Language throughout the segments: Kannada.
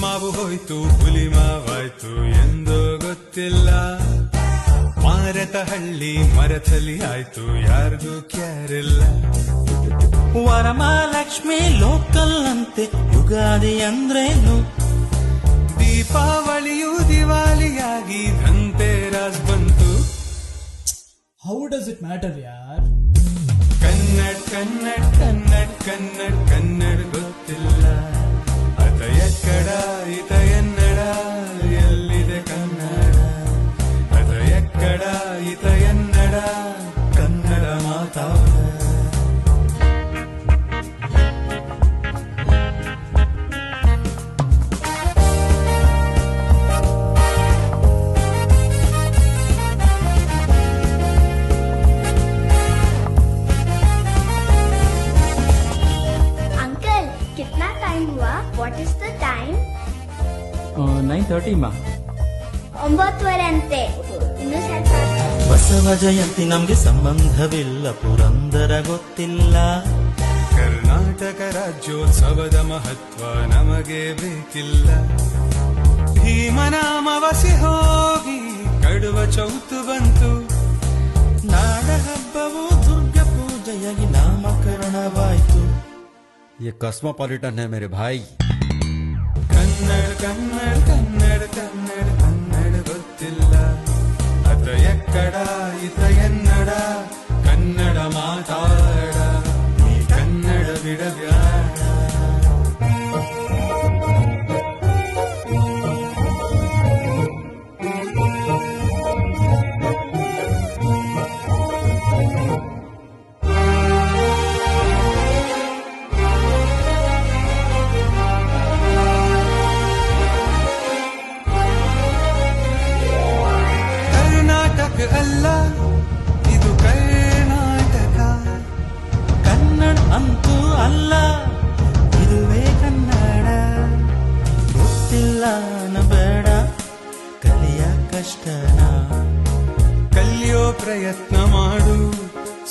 ಮಾವು ಹೋಯ್ತು ಹುಲಿ ಮಾವಾಯ್ತು ಎಂದೋ ಗೊತ್ತಿಲ್ಲ. ಮಾರತ ಹಳ್ಳಿ ಮರತಲಿ ಆಯ್ತು ಯಾರಿಗೂ ಕ್ಯಾರಿಲ್ಲ. ವರಮಹಾಲಕ್ಷ್ಮಿ ಲೋಕಲ್ ಅಂತೆ ಯುಗಾದಿ ಅಂದ್ರೇನು? ದೀಪಾವಳಿಯು ದಿವಾಲಿಯಾಗಿ ಧನ್ತೆರಾಸ್ ಬಂತು. How does it matter, yaar? Kannada Kannada Kannada Kannada Kannada ಗೊತ್ತಿಲ್ಲ. ಅತ ಎಕ್ಕಡ ಇತ ಎನ್ನಡ ಎಲ್ಲಿದೆ ಕನ್ನಡ. ಅತ ಎಕ್ಕಡ ಇತ ಎನ್ನಡ ಕನ್ನಡ ಮಾತಾಡ. What is the time? 9:30 ಮಾ. 9:15 ಅಂತೆ. ಇನ್ನು ಸ್ವಲ್ಪ. ಬಸವ ಜಯಂತಿ ನಮ್ಗೆ ಸಂಬಂಧವಿಲ್ಲ, ಪುರಂದರ ಗೊತ್ತಿಲ್ಲ. ಕರ್ನಾಟಕ ರಾಜ್ಯೋತ್ಸವದ ಮಹತ್ವ ನಮಗೆ ಬೇಕಿಲ್ಲ. ಭೀಮನಾಮವಸಿ ಹೋಗಿ ಕಡುವ ಚೌತು ಬಂತು. ನಾಡ ಹಬ್ಬವು ದುರ್ಗ ಪೂಜೆಯಾಗಿ ನಾಮಕರಣವಾಯ್ತು. ये कॉस्मोपॉलिटन है मेरे भाई. ಕನ್ನಡ ಕನ್ನಡ ಕನ್ನಡ ಕನ್ನಡ ಕನ್ನಡ ಗೊತ್ತಿಲ್ಲ. ಅತ ಎಕ್ಕಡ ಇತ ಎನ್ನಡ ಕನ್ನಡ ಮಾತಾಡ. ಈ ಕನ್ನಡ ಬಿಡಬ್ಯಾಡ. ಅಲ್ಲ ಇದು ಕರ್ನಾಟಕ. ಕನ್ನಡ ಅಂತೂ ಅಲ್ಲ, ಇದುವೇ ಕನ್ನಡ. ಗೊತ್ತಿಲ್ಲ ಬೇಡ, ಕಲಿಯ ಕಷ್ಟನ. ಕಲಿಯೋ ಪ್ರಯತ್ನ ಮಾಡು,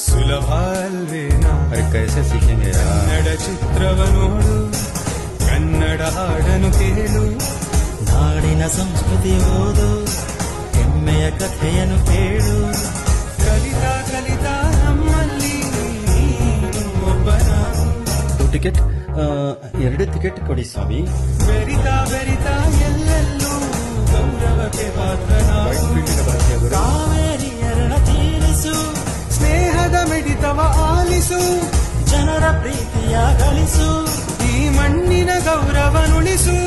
ಸುಲಭ ಅಲ್ವೇನಾ. अरे कैसे सीखेंगे यार. ಕನ್ನಡ ಚಿತ್ರವ ನೋಡು, ಕನ್ನಡ ಹಾಡನ್ನು ಕೇಳು. ನಾಡಿನ ಸಂಸ್ಕೃತಿ ಓದು, ಹೆಮ್ಮೆಯ ಕಥೆಯನ್ನು ಕೇಳು. ಕಲಿತಾ ಕಲಿತಾ ನಮ್ಮಲ್ಲಿ ಒಬ್ಬನ. ಟಿಕೆಟ್ 2 ಟಿಕೆಟ್ ಕೊಡಿ ಸ್ವಾಮಿ. ಬೆರಿತಾ ಬೆರಿತಾ ಎಲ್ಲೆಲ್ಲೂ ಗೌರವಕ್ಕೆ ಪಾತ್ರನಾಗು. ಕಾವೇರಿ ಎರಣ ತೀರಿಸು, ಸ್ನೇಹದ ಮಿಡಿತವ ಆಲಿಸು. ಜನರ ಪ್ರೀತಿಯ ಗಳಿಸು, ಈ ಮಣ್ಣಿನ ಗೌರವನುಳಿಸು.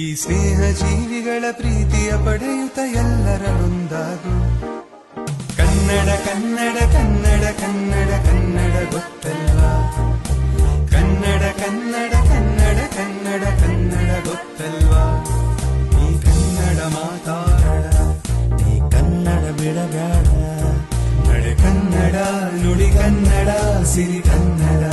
ಈ ಸ್ನೇಹ ಜೀವಿಗಳ ಪ್ರೀತಿಯ ಪಡೆಯುತ್ತ ಎಲ್ಲರನ್ನೊಂದಾಗು. ಕನ್ನಡ ಕನ್ನಡ ಕನ್ನಡ ಕನ್ನಡ ಕನ್ನಡ ಗೊತ್ತಲ್ಲ. ಕನ್ನಡ ಕನ್ನಡ ಕನ್ನಡ ಕನ್ನಡ ಕನ್ನಡ ಗೊತ್ತಲ್ವಾ. ಈ ಕನ್ನಡ ಮಾತಾಡ, ಈ ಕನ್ನಡ ಬಿಡಬೇಡ. ನಡೆ ಕನ್ನಡ ನುಡಿ ಕನ್ನಡ ಸಿರಿ ಕನ್ನಡ.